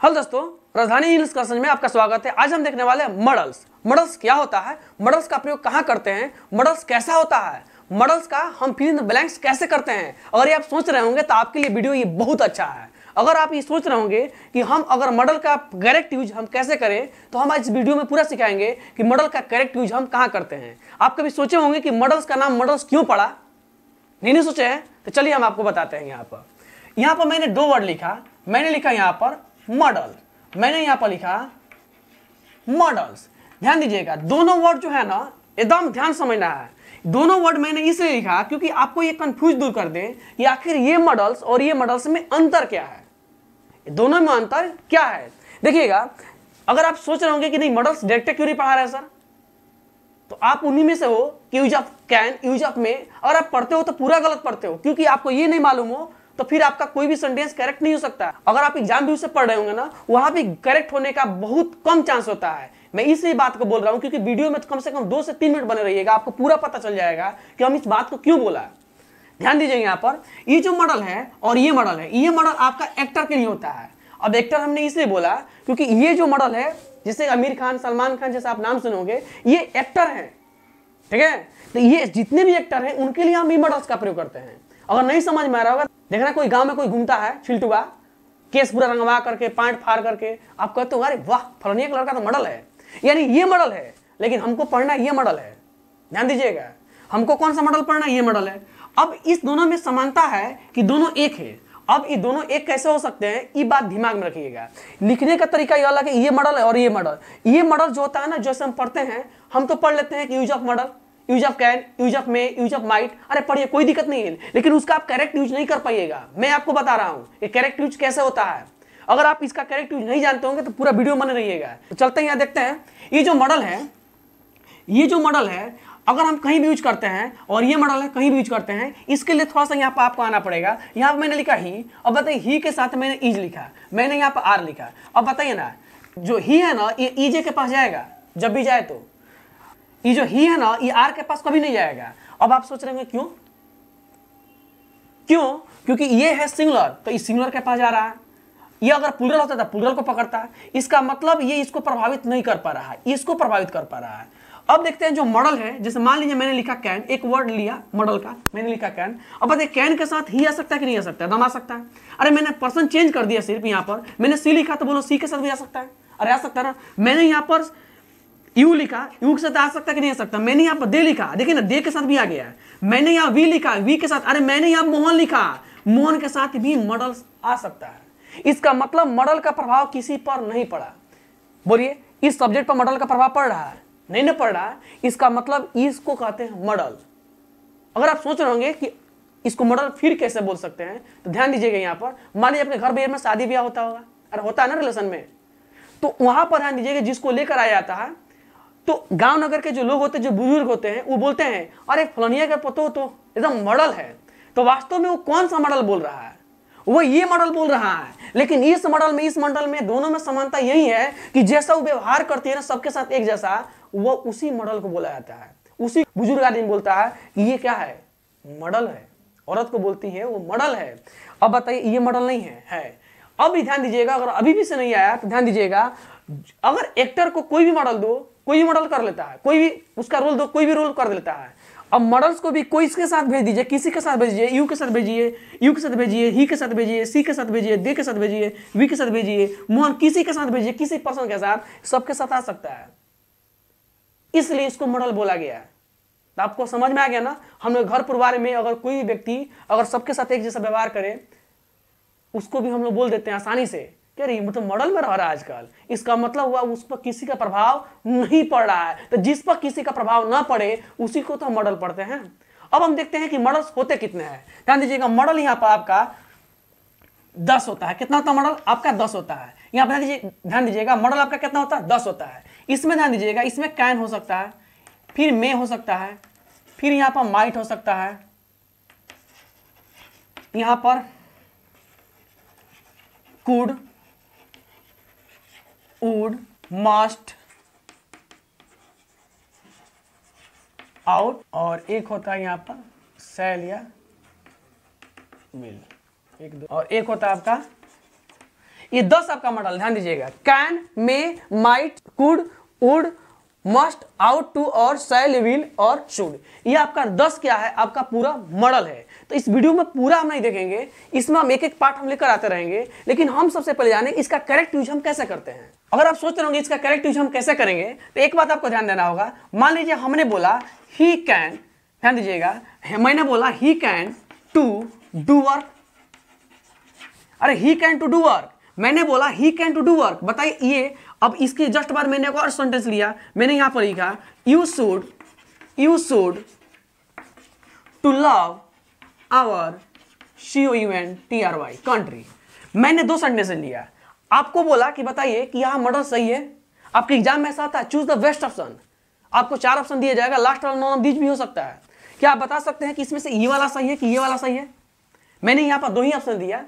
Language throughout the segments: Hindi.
हेलो दोस्तों, राजधानी इंग्लिश क्लासेस में आपका स्वागत है। आज हम देखने वाले हैं मॉडल्स। मॉडल्स क्या होता है, मॉडल्स का प्रयोग कहाँ करते हैं, मॉडल्स कैसा होता है, मॉडल्स का हम फिल इन द ब्लैंक्स कैसे करते हैं। अगर ये आप सोच रहे होंगे तो आपके लिए वीडियो ये बहुत अच्छा है। अगर आप ये सोच रहे होंगे कि हम अगर मॉडल का करेक्ट यूज हम कैसे करें, तो हम आज इस वीडियो में पूरा सिखाएंगे कि मॉडल का करेक्ट यूज हम कहाँ करते हैं। आप कभी सोचे होंगे कि मॉडल्स का नाम मॉडल्स क्यों पड़ा, नहीं सोचे हैं? तो चलिए हम आपको बताते हैं। यहाँ पर मैंने दो वर्ड लिखा। मैंने लिखा यहाँ पर मॉडल, मैंने यहाँ पर लिखा मॉडल्स। ध्यान दीजिएगा, दोनों वर्ड जो है ना एकदम ध्यान समझना है। दोनों वर्ड मैंने इसलिए लिखा क्योंकि आपको ये कंफ्यूज दूर कर दे कि आखिर ये मॉडल्स और ये मॉडल्स में अंतर क्या है, दोनों में अंतर क्या है। देखिएगा, अगर आप सोच रहे होंगे कि नहीं मॉडल्स डायरेक्ट क्यों नहीं पढ़ा रहे सर, तो आप उन्हीं में से हो कि use of can, use of में अगर आप पढ़ते हो तो पूरा गलत पढ़ते हो, क्योंकि आपको ये नहीं मालूम हो तो फिर आपका कोई भी सेंटेंस करेक्ट नहीं हो सकता। अगर आप एग्जाम व्यू से पढ़ रहे होंगे ना, वहां भी करेक्ट होने का बहुत कम चांस होता है। मैं इसी बात को बोल रहा हूं क्योंकि वीडियो में कम से कम 2 से 3 मिनट बने रहिएगा, आपको पूरा पता चल जाएगा कि हम इस बात को क्यों बोला। ध्यान दीजिएगा, यहाँ पर ये जो मॉडल है और ये मॉडल है, ये मॉडल आपका एक्टर के लिए होता है। अब एक्टर हमने इसलिए बोला क्योंकि ये जो मॉडल है, जैसे आमिर खान, सलमान खान जैसे आप नाम सुनोगे, ये एक्टर है, ठीक है। तो ये जितने भी एक्टर हैं उनके लिए हम ई मॉडल्स का प्रयोग करते हैं। अगर नहीं समझ में आ रहा होगा, देखना कोई गांव में कोई घूमता है छिलटुआ, केस पूरा रंगवा करके, पैंट फाड़ करके, आप कहते हो अरे वाह फलानी एक लड़का तो मॉडल है, यानी ये मॉडल है। लेकिन हमको पढ़ना ये मॉडल है। ध्यान दीजिएगा, हमको कौन सा मॉडल पढ़ना, ये मॉडल है। अब इस दोनों में समानता है कि दोनों एक है। अब ये दोनों एक कैसे हो सकते हैं, ये बात दिमाग में रखिएगा। लिखने का तरीका ये अलग है, ये मॉडल है और ये मॉडल। ये मॉडल जो होता है ना, जैसे हम पढ़ते हैं, हम तो पढ़ लेते हैं कि use of model, use of can, use of May, use of might, अरे पढ़िए कोई दिक्कत नहीं है, लेकिन उसका आप करेक्ट यूज नहीं कर पाइएगा। मैं आपको बता रहा हूं ये करेक्ट यूज कैसे होता है। अगर आप इसका करेक्ट यूज नहीं जानते होंगे तो पूरा वीडियो बने रहिएगा। तो चलते हैं, यहाँ देखते हैं। ये जो मॉडल है, ये जो मॉडल है, अगर हम कहीं भी यूज करते हैं और ये मॉडल है कहीं भी यूज करते हैं, इसके लिए थोड़ा सा यहाँ पर आपको आना पड़ेगा। यहाँ पर मैंने लिखा ही, अब बताइए ही के साथ मैंने इज लिखा, मैंने यहाँ पर आर लिखा। अब बताइए ना, जो ही है ना ये ईजे के पास जाएगा जब भी जाए, तो ये जो ही है ना ये आर के पास कभी नहीं जाएगा। अब आप सोच रहे होंगे क्यों, क्यों? क्योंकि ये है सिंगुलर, तो इस सिंगुलर के पास जा रहा है। ये अगर प्लूरल होता था प्लूरल को पकड़ता है। इसका मतलब ये इसको प्रभावित नहीं कर पा रहा है, इसको प्रभावित कर पा रहा है। अब देखते हैं जो मॉडल है, जैसे मान लीजिए मैंने लिखा कैन, एक वर्ड लिया मॉडल का, मैंने लिखा कैन। अब बताइए कैन के साथ ही आ सकता है कि नहीं आ सकता है? दम आ सकता है। अरे मैंने पर्सन चेंज कर दिया सिर्फ, यहाँ पर मैंने सी लिखा तो बोलो सी के साथ भी आ सकता है। अरे आ सकता है ना। मैंने यहाँ पर यू लिखा, यू के साथ आ सकता है कि नहीं आ सकता। मैंने यहाँ पर दे लिखा, देखिए ना दे के साथ भी आ गया है। मैंने यहाँ वी लिखा, वी के साथ, अरे मैंने यहाँ मोहन लिखा, मोहन के साथ भी मॉडल आ सकता है। इसका मतलब मॉडल का प्रभाव किसी पर नहीं पड़ा। बोलिए, इस सब्जेक्ट पर मॉडल का प्रभाव पड़ रहा है? नहीं ना पड़ रहा है। इसका मतलब इसको कहते हैं मॉडल। अगर आप सोच रहे होंगे कि इसको मॉडल फिर कैसे बोल सकते हैं, तो ध्यान दीजिएगा। यहाँ पर मान लीजिए अपने घर में शादी ब्याह होता होगा, अरे होता है ना रिलेशन में, तो वहां पर ध्यान दीजिएगा जिसको लेकर आया जाता है, तो गांव नगर के जो लोग होते हैं, जो बुजुर्ग होते हैं, वो बोलते हैं अरे फलानिया का पतो तो एकदम मॉडल है। तो वास्तव में वो कौन सा मॉडल बोल रहा है? वो ये मॉडल बोल रहा है। लेकिन इस मॉडल में, इस मॉडल में दोनों में समानता यही है कि जैसा वो व्यवहार करती है ना सबके साथ एक जैसा, वो उसी मॉडल को बोला जाता है। उसी बुजुर्ग आदमी बोलता है कि ये क्या है, मॉडल है। औरत को बोलती है वो मॉडल है। अब बताइए ये मॉडल नहीं है। अब भी ध्यान दीजिएगा, अगर अभी भी से नहीं आया तो ध्यान दीजिएगा, अगर एक्टर को कोई भी मॉडल दो, कोई भी मॉडल कर लेता है, कोई भी उसका रोल दो, कोई भी रोल कर लेता है। अब मॉडल्स को भी कोई इसके साथ भेज दीजिए, किसी के साथ भेजिए, यू के साथ भेजिए, यू के साथ भेजिए, ही के साथ भेजिए, सी के साथ भेजिए, दे के साथ भेजिए, वी के साथ भेजिए, मोहन किसी के साथ भेजिए, किसी पर्सन के साथ, सबके साथ आ सकता है। इसलिए इसको मॉडल बोला गया है। तो आपको समझ में आ गया ना। हम लोग घर परिवार में अगर कोई व्यक्ति अगर सबके साथ एक जैसा व्यवहार करे, उसको भी हम लोग बोल देते हैं आसानी से, क्या रही मतलब मॉडल में रह रहा है आजकल। इसका मतलब हुआ उस पर किसी का प्रभाव नहीं पड़ रहा है। तो जिस पर किसी का प्रभाव ना पड़े उसी को तो हम मॉडल पढ़ते हैं। अब हम देखते हैं कि मॉडल्स होते कितने हैं। ध्यान दीजिएगा, मॉडल यहाँ पर आपका 10 होता है। कितना होता है मॉडल आपका? 10 होता है। यहाँ पर ध्यान दीजिएगा, मॉडल आपका कितना होता है? 10 होता है। इसमें ध्यान दीजिएगा, इसमें कैन हो सकता है, फिर मे हो सकता है, फिर यहाँ पर माइट हो सकता है, यहाँ पर कुड, वुड, मस्ट, आउट, और एक होता है यहाँ पर सेल या विल, एक दो, और एक होता है आपका ये 10 आपका मॉडल, ध्यान दीजिएगा। Can, may, might, could, would, must, ought to और शैल, विल और शुड, ये आपका 10 क्या है, आपका पूरा मॉडल है। तो इस वीडियो में पूरा हम नहीं देखेंगे, इसमें हम एक एक पार्ट हम लेकर आते रहेंगे, लेकिन हम सबसे पहले जाने इसका करेक्ट यूज हम कैसे करते हैं। अगर आप सोच रहे होंगे इसका करेक्ट यूज हम कैसे करेंगे, तो एक बात आपको ध्यान देना होगा। मान लीजिए हमने बोला ही कैन, ध्यान दीजिएगा, मैंने बोला he can to do work. अरे he can to do work, मैंने बोला he can to do work, बताइए ये। अब इसके जस्ट बाद मैंने एक और सेंटेंस लिया, मैंने यहां पर लिखा you should to love our COUNTRY country. मैंने 2 सेंटेंस लिया, आपको बोला कि बताइए कि यहां मॉडल सही है। आपके एग्जाम में ऐसा आता है, चूज द बेस्ट ऑप्शन, आपको 4 ऑप्शन दिया जाएगा, लास्ट वाला नॉन ऑफ दीज भी हो सकता है। क्या आप बता सकते हैं कि इसमें से ये वाला सही है कि ये वाला सही है? मैंने यहां पर 2 ही ऑप्शन दिया,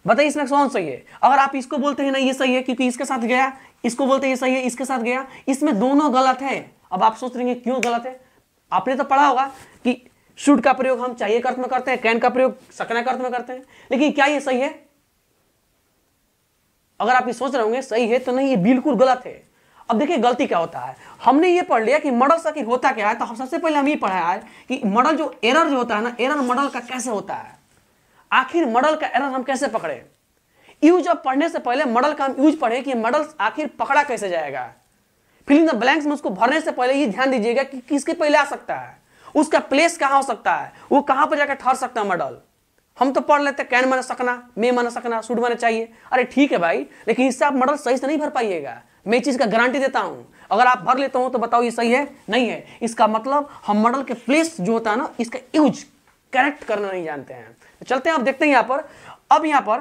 बताइए इसमें कौन सही है। अगर आप इसको बोलते हैं नहीं ये सही है क्योंकि इसके साथ गया, इसको बोलते हैं ये सही है इसके साथ गया, इसमें दोनों गलत है। अब आप सोच रहे हैं क्यों गलत है? आपने तो पढ़ा होगा कि शुड का प्रयोग हम चाहिए अर्थ में करते हैं, कैन का प्रयोग सकना के अर्थ में करते हैं, लेकिन क्या ये सही है? अगर आप ये सोच रहे होंगे सही है, तो नहीं, ये बिल्कुल गलत है। अब देखिए गलती क्या होता है, हमने ये पढ़ लिया कि मॉडल आखिर होता क्या है, तो हम सबसे पहले हम ये पढ़ा है कि मॉडल जो एरर जो होता है ना, एरर मॉडल का कैसे होता है, आखिर मॉडल का एरर हम कैसे पकड़े। यूज अब पढ़ने से पहले मॉडल का हम यूज पढ़े कि मॉडल आखिर पकड़ा कैसे जाएगा। फिल इन द ब्लैंक्स में उसको भरने से पहले ये ध्यान दीजिएगा कि किसके पहले आ सकता है, उसका प्लेस कहां हो सकता है, वो कहां पर जाकर ठहर सकता है मॉडल। हम तो पढ़ लेते कैन माने सकना, मे माने सकना, शुड माने चाहिए। अरे ठीक है भाई, लेकिन इससे आप मॉडल सही से नहीं भर पाइएगा, मैं चीज का गारंटी देता हूं। अगर आप भर लेते हो तो बताओ ये सही है नहीं है, इसका मतलब हम मॉडल के प्लेस जो होता है ना, इसका यूज करेक्ट करना नहीं जानते हैं। तो चलते हैं, आप देखते हैं यहां पर। अब यहां पर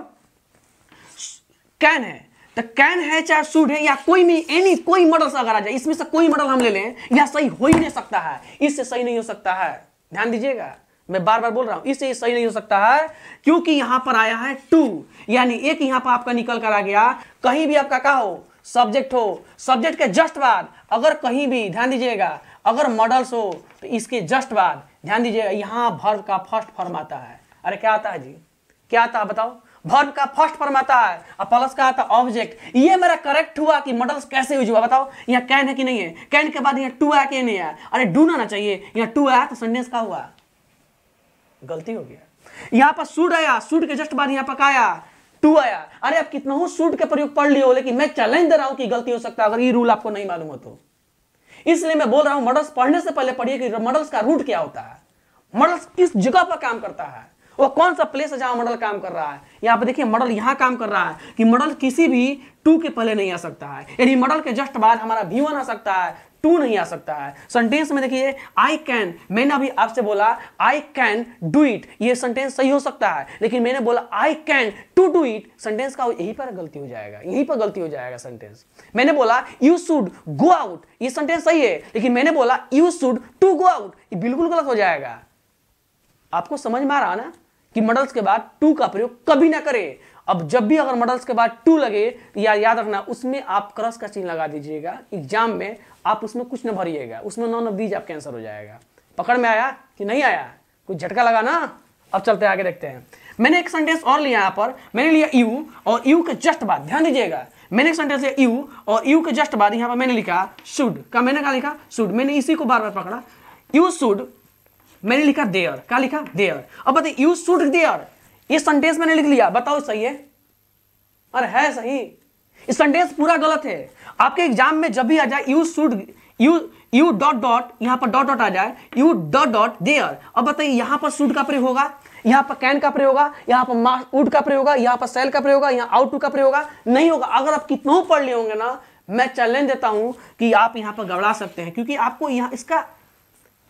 कैन है, तो कैन है चाहे शुड है या कोई भी एनी कोई मॉडल से अगर आ जाए, इसमें से कोई मॉडल हम ले लें, या सही हो ही नहीं सकता है, इससे सही नहीं हो सकता है। ध्यान दीजिएगा, मैं बार बार बोल रहा हूं, इससे सही नहीं हो सकता है क्योंकि यहां पर आया है टू, यानी एक यहां पर आपका निकल कर आ गया। कहीं भी आपका क्या हो, सब्जेक्ट हो, सब्जेक्ट के जस्ट बाद अगर कहीं भी, ध्यान दीजिएगा, अगर मॉडल्स हो तो इसके जस्ट बाद ध्यान दीजिएगा यहां वर्ब का फर्स्ट फॉर्म आता है। अरे क्या आता है जी, क्या आता है बताओ? वर्ब का फर्स्ट फॉर्म आता है और प्लस का आता है ऑब्जेक्ट। ये मेरा करेक्ट हुआ कि मॉडल्स कैसे यूज हुआ, बताओ। यहाँ कैन है कि नहीं है, कैन के बाद यहाँ टू आया कि नहीं आया? अरे डू ना चाहिए, यहाँ टू आया तो सेंटेंस का हुआ, गलती हो गया। यहाँ पर शुड आया, शुड के जस्ट बाद यहाँ पर आया टू आया। अरे आप कितना हो शुड का प्रयोग पढ़ लियो, लेकिन मैं चैलेंज दे रहा हूं कि गलती हो सकता है अगर ये रूल आपको नहीं मालूम हो तो। इसलिए मैं बोल रहा हूं मॉडल्स पढ़ने से पहले पढ़िए कि मॉडल्स का रूट क्या होता है, मॉडल्स किस जगह पर काम करता है, वो कौन सा प्लेस है जहां मॉडल काम कर रहा है। यहां पर देखिए मॉडल यहां काम कर रहा है कि मॉडल किसी भी टू के पहले नहीं आ सकता है, यानी मॉडल के जस्ट बाद हमारा V1 आ सकता है, टू नहीं आ सकता है। सेंटेंस में देखिए आई कैन, मैंने अभी आपसे बोला आई कैन डू इट, ये सेंटेंस सही हो सकता है, लेकिन मैंने बोला I can to do it, sentence का यहीं पर गलती हो जाएगा, यहीं पर गलती हो जाएगा सेंटेंस। मैंने बोला यू शुड गो आउट, ये सेंटेंस सही है, लेकिन मैंने बोला you should to go out, ये बिल्कुल गलत हो जाएगा। आपको समझ में आ रहा ना कि मॉडल्स के बाद टू का प्रयोग कभी ना करें। अब जब भी अगर मॉडल्स के बाद टू लगे, या याद रखना उसमें आप क्रॉस का चिन्ह लगा दीजिएगा। एग्जाम में आप उसमें कुछ न भरिएगा, उसमें नॉन ऑफ दीज आपका आंसर हो जाएगा। पकड़ में आया कि नहीं आया, कुछ झटका लगा ना? अब चलते आगे देखते हैं। मैंने एक सेंटेंस और लिया, यहाँ पर मैंने लिया यू, और यू के जस्ट बाद ध्यान दीजिएगा, मैंने एक सेंटेंस लिया यू, और यू के जस्ट बाद यहाँ पर मैंने लिखा शुड का, मैंने क्या लिखा शुड, मैंने इसी को बार बार पकड़ा, यू शुड, मैंने लिखा देयर, क्या लिखा देयर। अब बताइए यू शुड देयर, ये सेंटेंस मैंने लिख लिया, बताओ सही है? अरे है सही, इस सेंटेंस पूरा गलत है। आपके एग्जाम में जब भी आ जाए you should, U dot dot, यहां पर डॉट डॉट आ जाए, यू डॉट डॉट देयर, अब बताइए यहां पर शुड का प्रयोग होगा, यहां पर कैन का प्रयोग होगा, यहां पर वुड का प्रयोग होगा, यहां पर सेल का प्रयोग होगा, यहां आउट टू का प्रयोग होगा? नहीं होगा। अगर आप कितना पढ़ लिए होंगे ना, मैं चैलेंज देता हूं कि आप यहां पर गड़बड़ा सकते हैं, क्योंकि आपको यहां इसका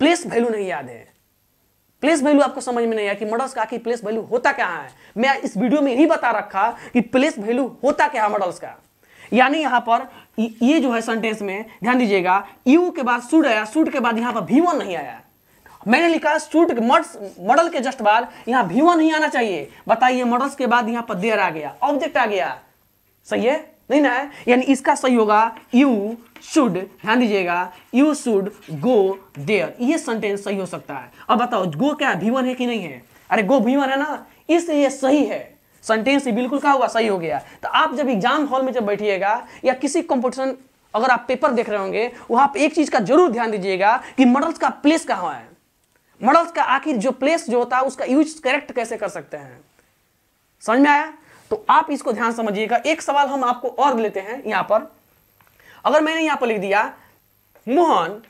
प्लेस वैल्यू नहीं याद है। प्लेस वैल्यू आपको समझ में नहीं आया कि मॉडल्स का प्लेस वैल्यू होता क्या है। मैं इस वीडियो में यही बता रखा कि प्लेस वैल्यू होता क्या है मॉडल्स का। यानी यहां पर ये जो है सेंटेंस में ध्यान दीजिएगा, यू के बाद शुड आया, शुड के बाद यहां पर V1 नहीं आया। मैंने लिखा शुड मॉडल के जस्ट बाद यहां V1 नहीं आना चाहिए। बताइए मॉडल्स के बाद यहां पर देयर आ गया, ऑब्जेक्ट आ गया, सही है नहीं ना है? यानी इसका सही होगा यू शुड, ध्यान दीजिएगा यू शुड गो देयर, ये सेंटेंस सही हो सकता है। अब बताओ गो क्या V1 है कि नहीं है? अरे गो V1 है ना, इसलिए सही है, सेंटेंस ही बिल्कुल क्या होगा, सही हो गया। तो आप जब एग्जाम हॉल में जब बैठिएगा या किसी कंपटीशन अगर आप पेपर देख रहे होंगे, वहां पे एक चीज का जरूर ध्यान दीजिएगा कि मॉडल्स का प्लेस कहां है, मॉडल्स का आखिर जो प्लेस जो होता है उसका यूज करेक्ट कैसे कर सकते हैं। समझ में आया? तो आप इसको ध्यान समझिएगा। एक सवाल हम आपको और लेते हैं यहां पर। अगर मैंने यहां पर लिख दिया मोहन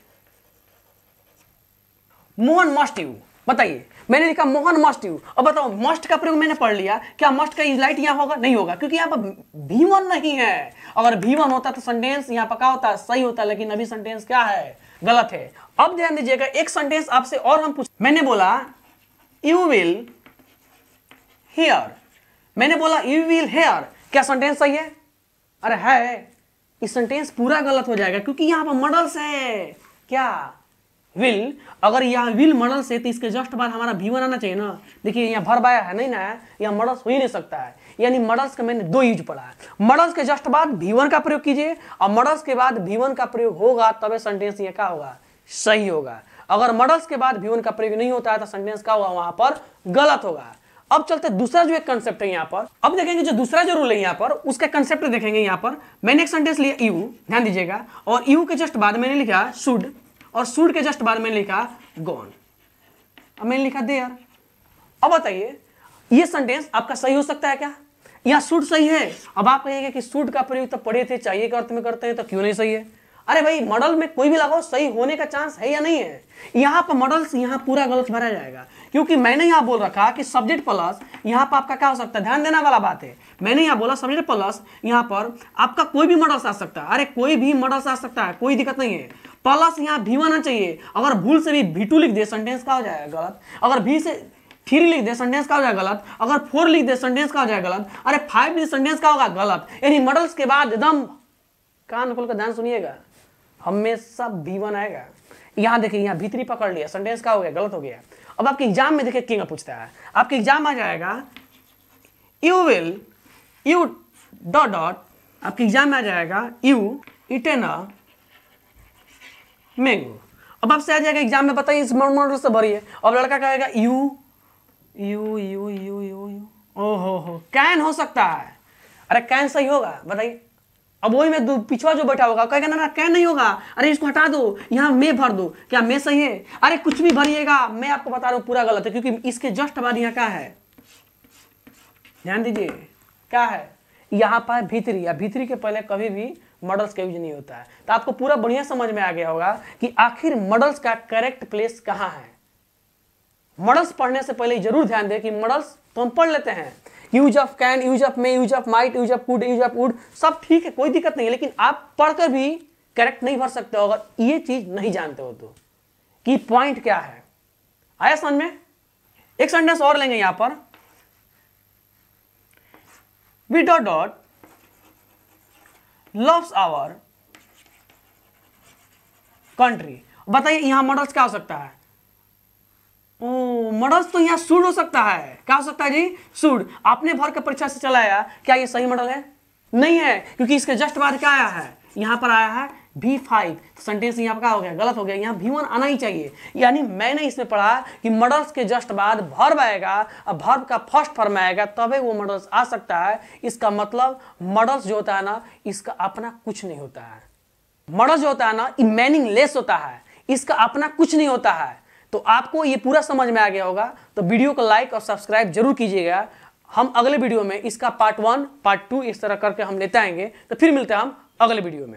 मस्ट यू, बताइए मैंने लिखा मोहन मस्ट यू। अब बताओ मस्ट का प्रयोग मैंने पढ़ लिया, क्या मस्ट का यूज यहां होगा? नहीं होगा, क्योंकि यहां पर V1 नहीं है। अगर V1 होता तो सेंटेंस यहां पर क्या होता, सही होता, लेकिन अभी सेंटेंस क्या है, गलत है। अब ध्यान दीजिएगा, एक सेंटेंस आपसे और हम मैंने बोला यू विल हियर, मैंने बोला यू विल हियर, क्या सेंटेंस सही है? अरे है, इस सेंटेंस पूरा गलत हो जाएगा क्योंकि यहां पर मॉडल्स है। क्या विल, अगर यहां विल मॉडल्स है तो इसके जस्ट बाद हमारा V1 आना चाहिए ना। देखिए यहां भर्ब आया है, नहीं ना है, यहां मॉडल्स हो ही नहीं सकता है। यानी मॉडल्स का मैंने दो यूज पढ़ा है। मॉडल्स के जस्ट बाद V1 का प्रयोग कीजिए और मॉडल्स के बाद V1 का प्रयोग होगा तब सेंटेंस ये क्या होगा, सही होगा। अगर मॉडल्स के बाद V1 का प्रयोग नहीं होता है तो सेंटेंस क्या होगा, वहां पर गलत होगा। अब चलते दूसरा जो एक कंसेप्ट है यहाँ पर, अब देखेंगे जो दूसरा जो रूल है यहाँ पर उसका कंसेप्ट देखेंगे। यहाँ पर मैंने एक सेंटेंस लिया यू, ध्यान दीजिएगा, और यू के जस्ट बाद मैंने लिखा शुड, और शुड के जस्ट बाद मैंने लिखा गॉन, अब मैंने लिखा देयर। अब बताइए ये सेंटेंस आपका सही हो सकता है क्या? यहाँ शुड सही है। अब आप कहिएगा कि शुड का प्रयोग तो पढ़े थे, चाहिए के अर्थ में करते हैं, तो क्यों नहीं सही है? अरे भाई मॉडल में कोई भी लगाओ सही होने का चांस है या नहीं है? यहाँ पर मॉडल्स यहाँ पूरा गलत भरा जाएगा, क्योंकि मैंने यहाँ बोल रखा कि सब्जेक्ट प्लस यहाँ पर आपका क्या हो सकता है, ध्यान देना वाला बात है। मैंने यहाँ बोला सब्जेक्ट प्लस यहाँ पर आपका कोई भी मॉडल्स आ सकता है। अरे कोई भी मॉडल्स आ सकता है, कोई दिक्कत नहीं है। प्लस यहाँ V1 आना चाहिए। अगर भूल से भी V2 लिख दे सेंटेंस क्या हो जाएगा, गलत। अगर V से 3 लिख दे सेंटेंस का हो जाएगा गलत। अगर 4 लिख दे सेंटेंस का हो जाएगा गलत। अरे 5 लिख दे सेंटेंस का होगा गलत। यानी मॉडल्स के बाद एकदम कान खोल कर ध्यान सुनिएगा, हमेशा V1 आएगा। यहाँ देखिए यहाँ V3 पकड़ लिया, सेंटेंस का हो गया, गलत हो गया। अब आपके एग्जाम में देखिए किंग पूछता है, आपके एग्जाम आ जाएगा you will U dot dot, आपके एग्जाम में आ जाएगा यू इटेन अ मैंगो। अब आपसे आ जाएगा एग्जाम में, बताइए इस मॉडल से भरिए। अब लड़का कहेगा you you you you you you, ओहो कैन हो सकता है। अरे कैन सही होगा, बताइए। अब वही में पिछवा जो बैठा होगा कहेगा ना कैन नहीं होगा, अरे इसको हटा दो, यहाँ मैं भर दो, क्या मैं सही है? अरे कुछ भी भरिएगा, मैं आपको बता रहा हूँ पूरा गलत है, क्योंकि इसके जस्ट बाद यहाँ क्या है, ध्यान दीजिए क्या है, यहाँ पर भीतरी, या भीतरी के पहले कभी भी मॉडल्स का यूज नहीं होता है। तो आपको पूरा बढ़िया समझ में आ गया होगा कि आखिर मॉडल्स का करेक्ट प्लेस कहाँ है। मॉडल्स पढ़ने से पहले जरूर ध्यान दें कि मॉडल्स तो हम पढ़ लेते हैं, use of can, use of May, use of might, use of could, use of would, सब ठीक है, कोई दिक्कत नहीं है। लेकिन आप पढ़कर भी करेक्ट नहीं भर सकते हो अगर ये चीज नहीं जानते हो तो, कि पॉइंट क्या है। आया समझ में? एक सेंटेंस और लेंगे यहां पर, we dot dot loves our country. बताइए यहां मॉडल्स क्या हो सकता है? ओ मॉडल्स तो यहां शुड हो सकता है। क्या हो सकता है जी? शुड। आपने भर के परीक्षा से चलाया, क्या ये सही मॉडल है? नहीं है, क्योंकि इसके जस्ट बाद क्या आया है, यहां पर आया है V5। सेंटेंस यहाँ पर क्या हो गया, गलत हो गया। यहाँ V1 आना ही चाहिए। यानी मैंने इसमें पढ़ा कि मॉडल्स के जस्ट बाद वर्ब आएगा और वर्ब का फर्स्ट फॉर्म आएगा तभी वो मॉडल्स आ सकता है। इसका मतलब मॉडल्स जो होता है ना, इसका अपना कुछ नहीं होता है। मॉडल्स जो होता है ना, ये मीनिंगलेस होता है, इसका अपना कुछ नहीं होता है। तो आपको ये पूरा समझ में आ गया होगा, तो वीडियो को लाइक और सब्सक्राइब जरूर कीजिएगा। हम अगले वीडियो में इसका पार्ट 1 पार्ट 2 इस तरह करके हम लेते आएंगे। तो फिर मिलते हैं हम अगले वीडियो में।